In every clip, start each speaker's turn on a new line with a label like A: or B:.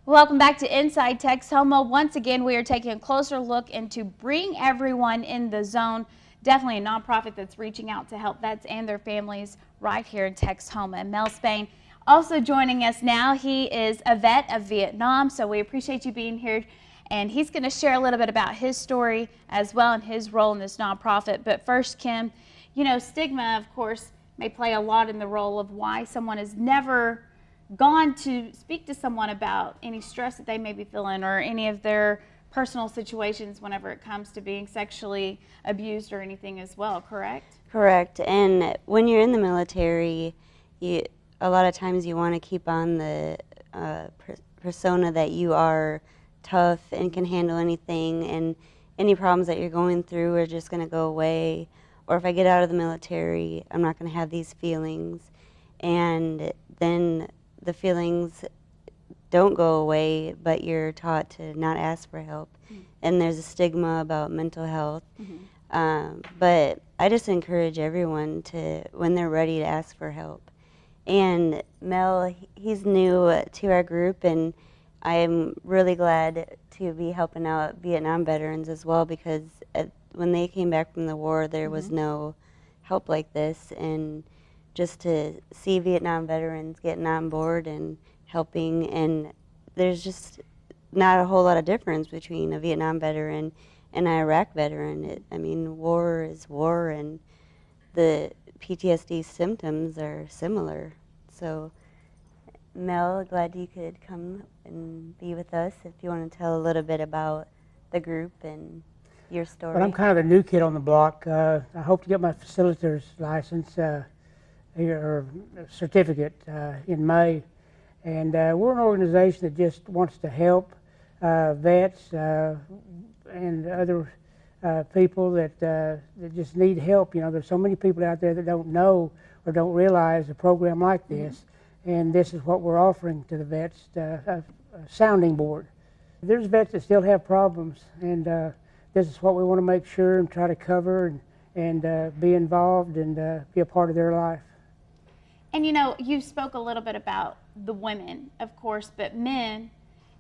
A: Welcome back to Inside Texoma. Once again, we are taking a closer look into Bring Everyone in the Zone. Definitely a nonprofit that's reaching out to help vets and their families right here in Texoma. And Mel Spain also joining us now. He is a vet of Vietnam, so we appreciate you being here. And he's going to share a little bit about his story as well and his role in this nonprofit. But first, Kim, you know, stigma, of course, may play a lot in the role of why someone has never gone to speak to someone about any stress that they may be feeling or any of their personal situations whenever it comes to being sexually abused or anything as well, correct?
B: Correct. And when you're in the military, a lot of times you want to keep on the persona that you are tough and can handle anything, and any problems that you're going through are just going to go away. Or if I get out of the military, I'm not going to have these feelings. And then the feelings don't go away, but you're taught to not ask for help. Mm-hmm. And there's a stigma about mental health. Mm-hmm. But I just encourage everyone to, when they're ready, to ask for help. And Mel, he's new to our group, and I am really glad to be helping out Vietnam veterans as well, because when they came back from the war, there was no help like this. And just to see Vietnam veterans getting on board and helping, and there's just not a whole lot of difference between a Vietnam veteran and an Iraq veteran. I mean, war is war, and the PTSD symptoms are similar. So, Mel, glad you could come and be with us. If you want to tell a little bit about the group and your story.
C: Well, I'm kind of the new kid on the block. I hope to get my facilitator's license or certificate in May, and we're an organization that just wants to help vets and other people that just need help. You know, there's so many people out there that don't know or don't realize a program like this, and this is what we're offering to the vets, a sounding board. There's vets that still have problems, and this is what we want to make sure and try to cover and be involved and be a part of their life.
A: And you know, you spoke a little bit about the women, of course, but men,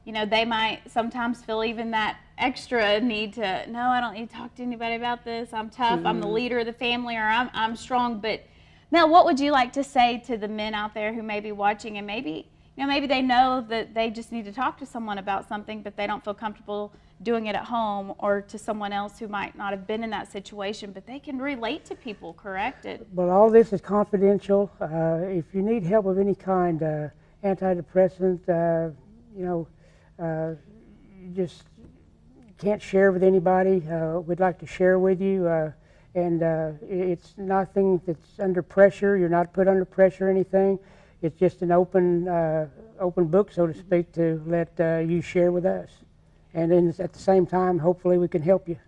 A: you know, they might sometimes feel even that extra need to, no, I don't need to talk to anybody about this. I'm tough. I'm the leader of the family, or I'm strong. But Mel, what would you like to say to the men out there who may be watching, and maybe, you know, maybe they know that they just need to talk to someone about something, but they don't feel comfortable doing it at home, or to someone else who might not have been in that situation, but they can relate to people, correct?
C: Well, all this is confidential. If you need help of any kind, antidepressant, you know, you just can't share with anybody, we'd like to share with you. And it's nothing that's under pressure. You're not put under pressure or anything. It's just an open book, so to speak, to let you share with us. And then at the same time, hopefully we can help you.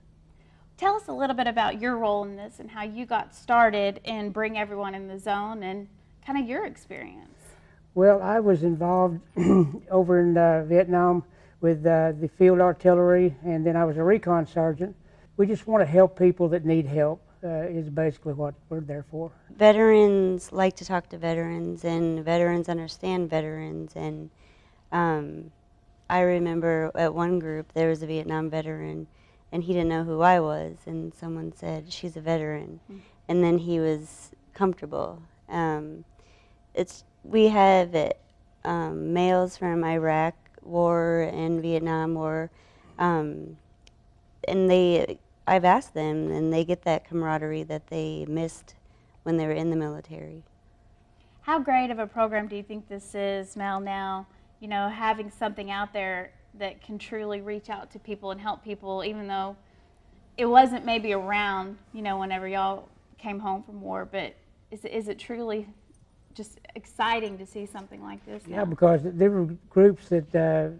A: Tell us a little bit about your role in this and how you got started in Bring Everyone in the Zone and kind of your experience.
C: Well, I was involved over in Vietnam with the field artillery, and then I was a recon sergeant. We just want to help people that need help, is basically what we're there for.
B: Veterans like to talk to veterans, and veterans understand veterans. And I remember at one group there was a Vietnam veteran, and he didn't know who I was, and someone said, she's a veteran. And then he was comfortable. We have males from Iraq War and Vietnam War, and I've asked them, and they get that camaraderie that they missed when they were in the military.
A: How great of a program do you think this is, Mel, now? You know, having something out there that can truly reach out to people and help people, even though it wasn't maybe around, you know, whenever y'all came home from war, but is it truly just exciting to see something like this now?
C: Yeah, because there were groups that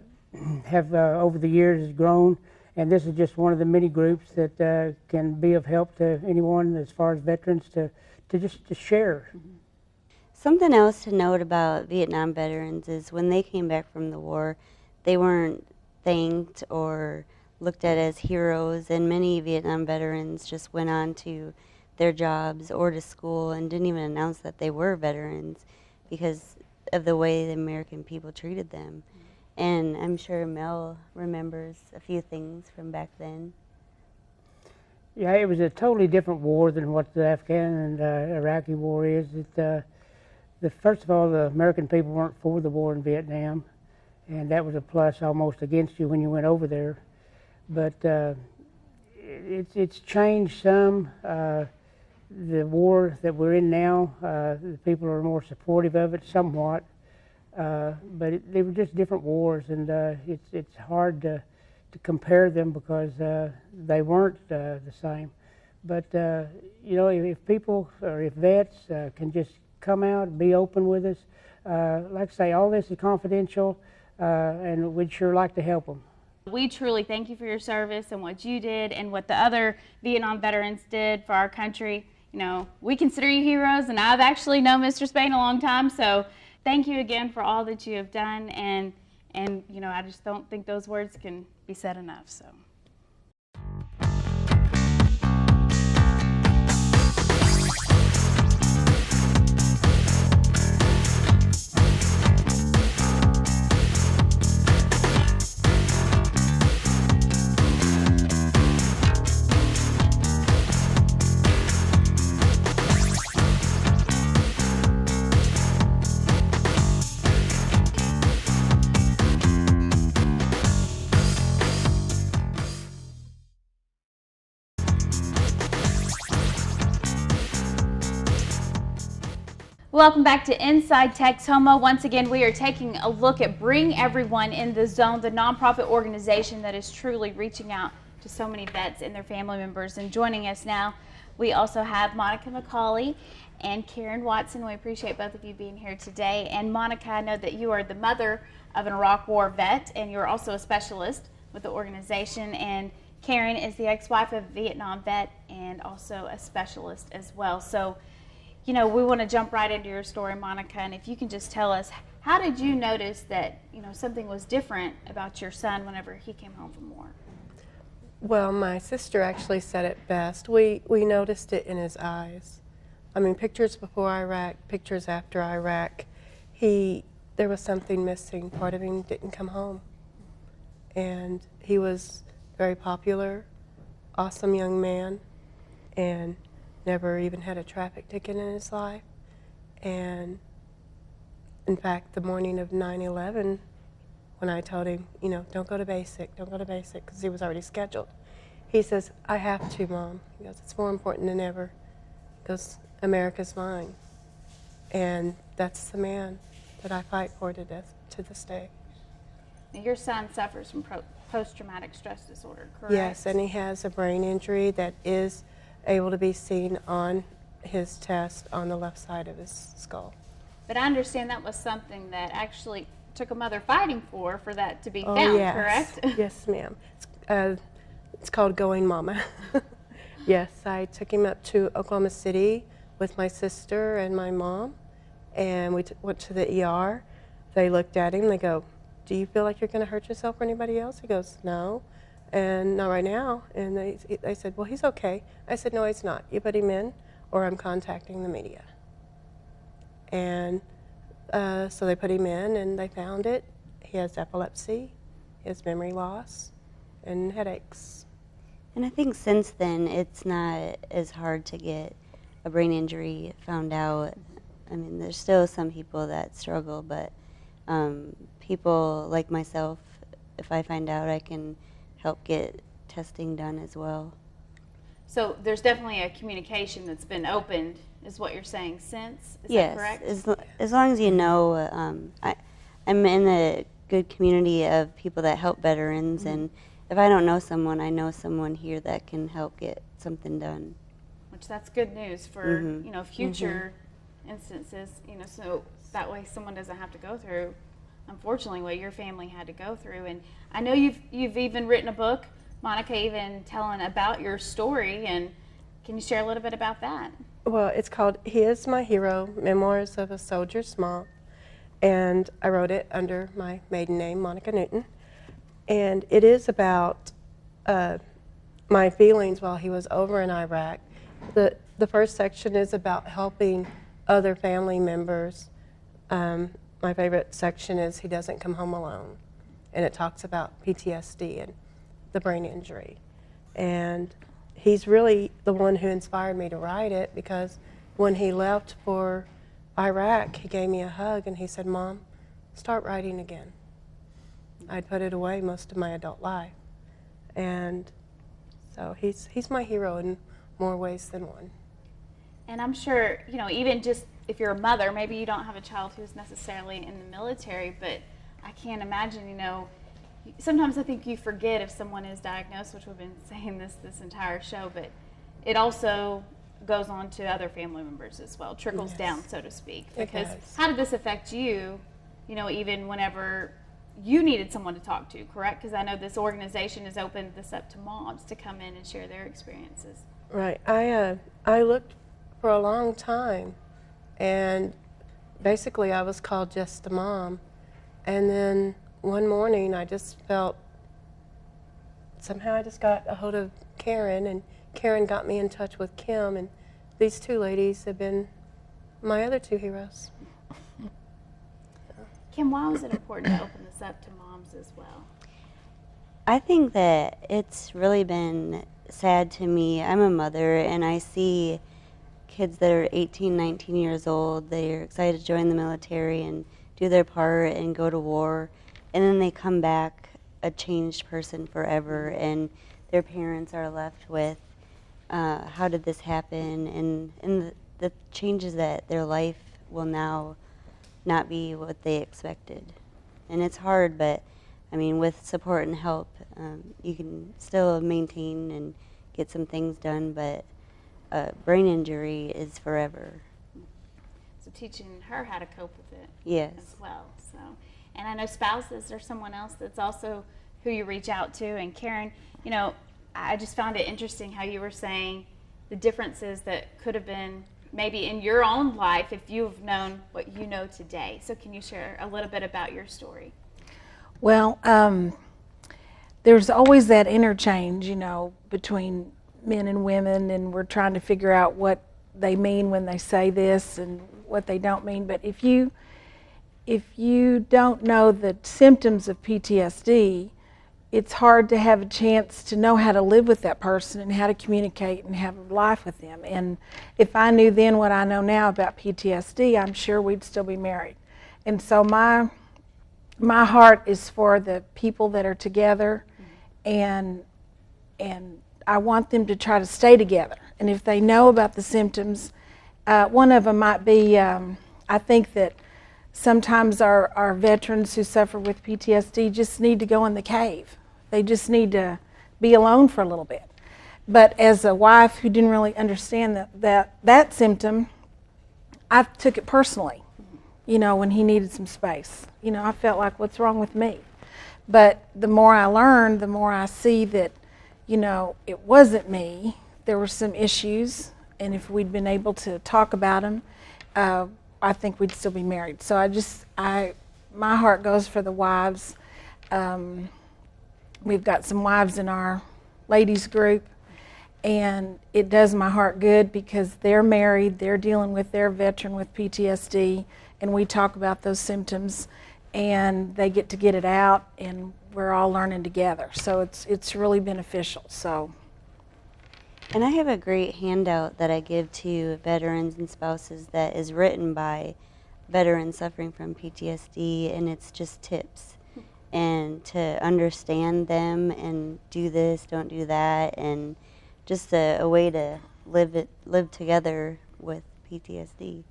C: have over the years grown, and this is just one of the many groups that can be of help to anyone as far as veterans to share.
B: Something else to note about Vietnam veterans is when they came back from the war, they weren't thanked or looked at as heroes, and many Vietnam veterans just went on to their jobs or to school and didn't even announce that they were veterans because of the way the American people treated them. And I'm sure Mel remembers a few things from back then.
C: Yeah, it was a totally different war than what the Afghan and Iraqi war is. First of all, the American people weren't for the war in Vietnam, and that was a plus almost against you when you went over there. But it's changed some. The war that we're in now, the people are more supportive of it somewhat, but they were just different wars, and it's hard to compare them because they weren't the same. But you know, if people or if vets can just come out and be open with us, like I say, all this is confidential, and we'd sure like to help them.
A: We truly thank you for your service and what you did and what the other Vietnam veterans did for our country. You know, we consider you heroes, and I've actually known Mr. Spain a long time, so thank you again for all that you have done, and you know, I just don't think those words can be said enough. So. Welcome back to Inside Texoma. Once again, we are taking a look at Bring Everyone in the Zone, the nonprofit organization that is truly reaching out to so many vets and their family members. And joining us now, we also have Monica McCauley and Karen Watson. We appreciate both of you being here today. And Monica, I know that you are the mother of an Iraq War vet, and you're also a specialist with the organization. And Karen is the ex-wife of a Vietnam vet and also a specialist as well. So, you know, we want to jump right into your story, Monica, and if you can just tell us, how did you notice that, you know, something was different about your son whenever he came home from war?
D: Well, my sister actually said it best. We noticed it in his eyes. I mean, pictures before Iraq, pictures after Iraq, there was something missing. Part of him didn't come home. And he was very popular, awesome young man, and never even had a traffic ticket in his life. And in fact, the morning of 9/11, when I told him, you know, don't go to basic, because he was already scheduled, he says, I have to, Mom. He goes, it's more important than ever. He goes, America's mine. And that's the man that I fight for to death to this day.
A: Now, your son suffers from post-traumatic stress disorder, correct?
D: Yes, and he has a brain injury that is able to be seen on his test on the left side of his skull.
A: But I understand that was something that actually took a mother fighting for that to be
D: Oh,
A: found,
D: yes.
A: correct?
D: Yes, ma'am. It's called Going Mama. Yes, I took him up to Oklahoma City with my sister and my mom, and we went to the ER. They looked at him, they go, do you feel like you're going to hurt yourself or anybody else? He goes, no. And not right now. And they said, well, he's okay. I said, no, he's not. You put him in, or I'm contacting the media. And so they put him in, and they found it. He has epilepsy, he has memory loss, and headaches.
B: And I think since then, it's not as hard to get a brain injury found out. I mean, there's still some people that struggle, but people like myself, if I find out, I can help get testing done as well.
A: So there's definitely a communication that's been opened, is what you're saying, since? Is
B: Yes,
A: that correct?
B: as long as you know, I'm in a good community of people that help veterans, and if I don't know someone, I know someone here that can help get something done.
A: Which that's good news for you know, future instances, you know, so that way someone doesn't have to go through, unfortunately, what your family had to go through. And I know you've even written a book, Monica, even telling about your story, and can you share a little bit about that?
D: Well, it's called He Is My Hero, Memoirs of a Soldier's Mom, and I wrote it under my maiden name, Monica Newton, and it is about my feelings while he was over in Iraq. The first section is about helping other family members. My favorite section is He Doesn't Come Home Alone. and it talks about PTSD and the brain injury. And he's really the one who inspired me to write it, because when he left for Iraq, he gave me a hug and he said, "Mom, start writing again." I'd put it away most of my adult life. And so he's my hero in more ways than one.
A: And I'm sure, you know, even just if you're a mother, maybe you don't have a child who's necessarily in the military, but I can't imagine, you know, sometimes I think you forget if someone is diagnosed, which we've been saying this entire show, but it also goes on to other family members as well, trickles
D: Yes.
A: down, so to speak.
D: It
A: Because
D: does.
A: how did this affect you, you know, even whenever you needed someone to talk to, correct? Because I know this organization has opened this up to moms to come in and share their experiences.
D: Right. I looked for a long time, and basically I was called just a mom. And then one morning I just felt, somehow I just got a hold of Karen, and Karen got me in touch with Kim, and these two ladies have been my other two heroes.
A: Kim, why was it important to open this up to moms as well?
B: I think that it's really been sad to me. I'm a mother, and I see kids that are 18, 19 years old. They're excited to join the military and do their part and go to war, and then they come back a changed person forever, and their parents are left with, how did this happen? And the changes that their life will now not be what they expected. And it's hard, but I mean, with support and help, you can still maintain and get some things done, but brain injury is forever.
A: So teaching her how to cope with it
B: Yes.
A: as well. So, and I know spouses or someone else that's also who you reach out to. And Karen, you know, I just found it interesting how you were saying the differences that could have been maybe in your own life if you've known what you know today. So can you share a little bit about your story?
E: Well, there's always that interchange, you know, between men and women, and we're trying to figure out what they mean when they say this and what they don't mean. But if you don't know the symptoms of PTSD, it's hard to have a chance to know how to live with that person and how to communicate and have a life with them. And if I knew then what I know now about PTSD, I'm sure we'd still be married. And so my heart is for the people that are together, and I want them to try to stay together. And if they know about the symptoms, one of them might be, I think that sometimes our veterans who suffer with PTSD just need to go in the cave. They just need to be alone for a little bit. But as a wife who didn't really understand that symptom, I took it personally, you know, when he needed some space. You know, I felt like, what's wrong with me? But the more I learn, the more I see that, you know, it wasn't me. There were some issues, and if we'd been able to talk about them, I think we'd still be married. So my heart goes for the wives. We've got some wives in our ladies group, and it does my heart good because they're married, they're dealing with their veteran with PTSD, and we talk about those symptoms, and they get to get it out, and we're all learning together. So it's really beneficial. So.
B: And I have a great handout that I give to veterans and spouses that is written by veterans suffering from PTSD, and it's just tips and to understand them and do this, don't do that, and just a way to live together with PTSD.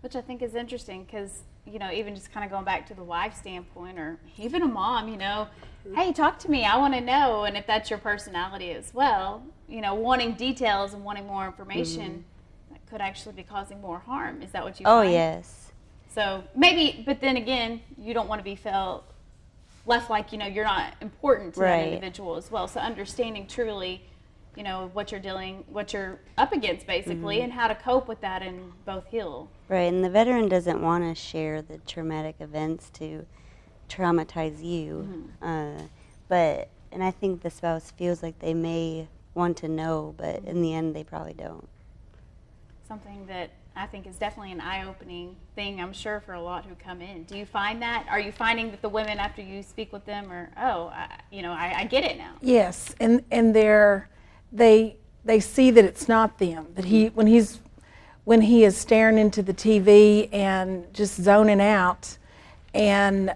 A: Which I think is interesting because, you know, even just kind of going back to the wife standpoint or even a mom, you know, hey, talk to me, I want to know. And if that's your personality as well, you know, wanting details and wanting more information that could actually be causing more harm. Is that what you find?
B: Oh, yes.
A: So maybe, but then again, you don't want to be felt left like, you know, you're not important to that individual as well. So understanding truly, you know, what you're up against basically, and how to cope with that and both heal.
B: Right, and the veteran doesn't want to share the traumatic events to traumatize you. And I think the spouse feels like they may want to know, but in the end they probably don't.
A: Something that I think is definitely an eye-opening thing, I'm sure, for a lot who come in. Do you find that? Are you finding that the women, after you speak with them, are, oh, I get it now?
E: Yes, and they see that it's not them. That when he is staring into the TV and just zoning out, and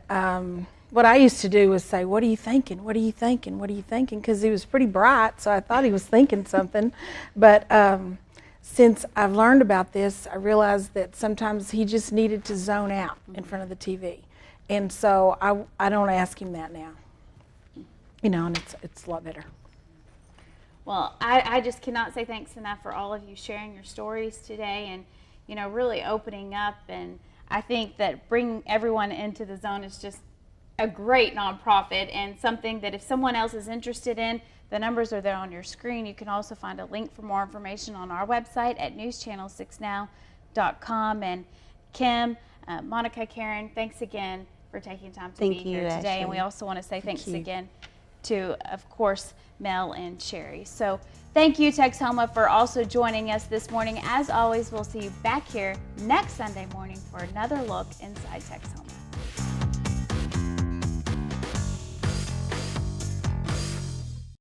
E: what I used to do was say, "What are you thinking? What are you thinking? What are you thinking?" Because he was pretty bright, so I thought he was thinking something. But since I've learned about this, I realized that sometimes he just needed to zone out in front of the TV, and so I don't ask him that now. And it's a lot better.
A: Well, I just cannot say thanks enough for all of you sharing your stories today and, really opening up. And I think that bringing everyone into the zone is just a great nonprofit and something that if someone else is interested in, the numbers are there on your screen. You can also find a link for more information on our website at newschannel6now.com. And Kim, Monica, Karen, thanks again for taking time to be here today.
B: Ashley.
A: And we also want to say thanks again to, of course, Mel and Sherry. So thank you, Texoma, for also joining us this morning. As always, we'll see you back here next Sunday morning for another look inside Texoma.